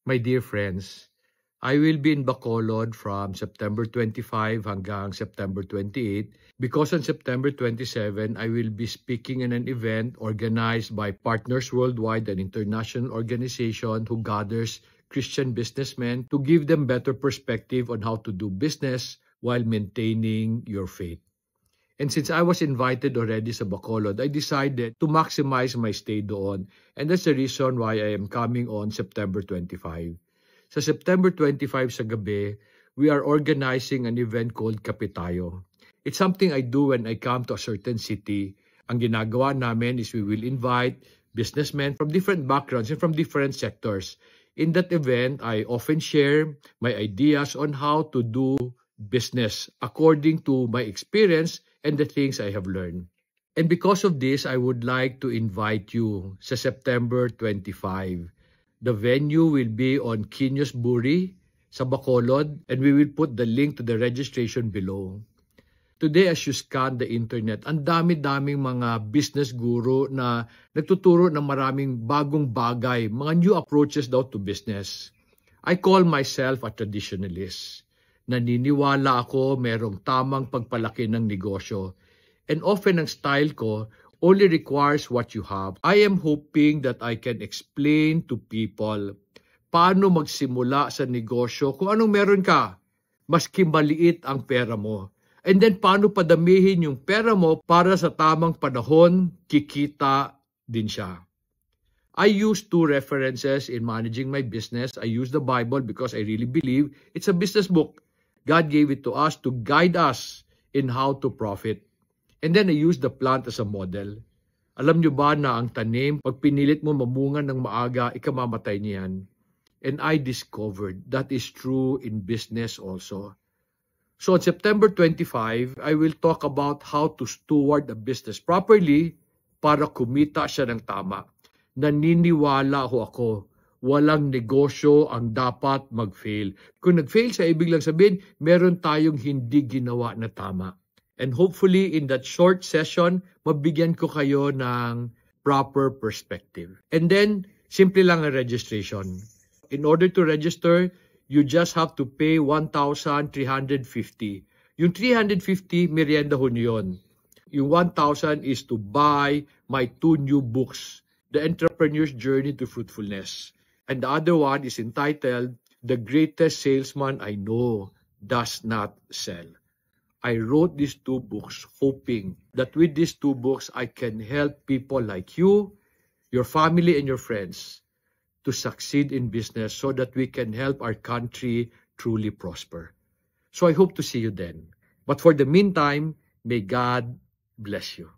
My dear friends, I will be in Bacolod from September 25 hanggang September 28 because on September 27, I will be speaking in an event organized by Partners Worldwide, an international organization who gathers Christian businessmen to give them better perspective on how to do business while maintaining your faith. And since I was invited already sa Bacolod, I decided to maximize my stay doon. And that's the reason why I am coming on September 25. Sa September 25 sa gabi, we are organizing an event called Kape Tayo. It's something I do when I come to a certain city. Ang ginagawa namin is we will invite businessmen from different backgrounds and from different sectors. In that event, I often share my ideas on how to do business according to my experience and the things I have learned. And because of this, I would like to invite you sa September 25. The venue will be on Quiños Buri sa Bacolod, and we will put the link to the registration below. Today, as you scan the internet, ang dami-daming mga business guru na nagtuturo ng maraming bagong bagay, mga new approaches daw to business. I call myself a traditionalist. Naniniwala ako merong tamang pagpalaki ng negosyo. And often ang style ko only requires what you have. I am hoping that I can explain to people paano magsimula sa negosyo kung anong meron ka, maski maliit ang pera mo. And then paano padamihin yung pera mo para sa tamang panahon, kikita din siya. I use two references in managing my business. I use the Bible because I really believe it's a business book. God gave it to us to guide us in how to profit. And then I use the plant as a model. Alam nyo ba na ang tanim, pag pinilit mo mamunga ng maaga, ikamamatay niyan. And I discovered that is true in business also. So on September 25, I will talk about how to steward a business properly para kumita siya ng tama. Naniniwala ho ako, walang negosyo ang dapat mag-fail. Kung nag-fail siya, ibig lang sabihin, meron tayong hindi ginawa na tama. And hopefully, in that short session, mabigyan ko kayo ng proper perspective. And then, simple lang ang registration. In order to register, you just have to pay 1,350. Yung 350, merienda ho yun. Yung 1,000 is to buy my 2 new books, The Entrepreneur's Journey to Fruitfulness. And the other one is entitled, The Greatest Salesman I Know Does Not Sell. I wrote these 2 books hoping that with these 2 books, I can help people like you, your family, and your friends to succeed in business so that we can help our country truly prosper. So I hope to see you then. But for the meantime, may God bless you.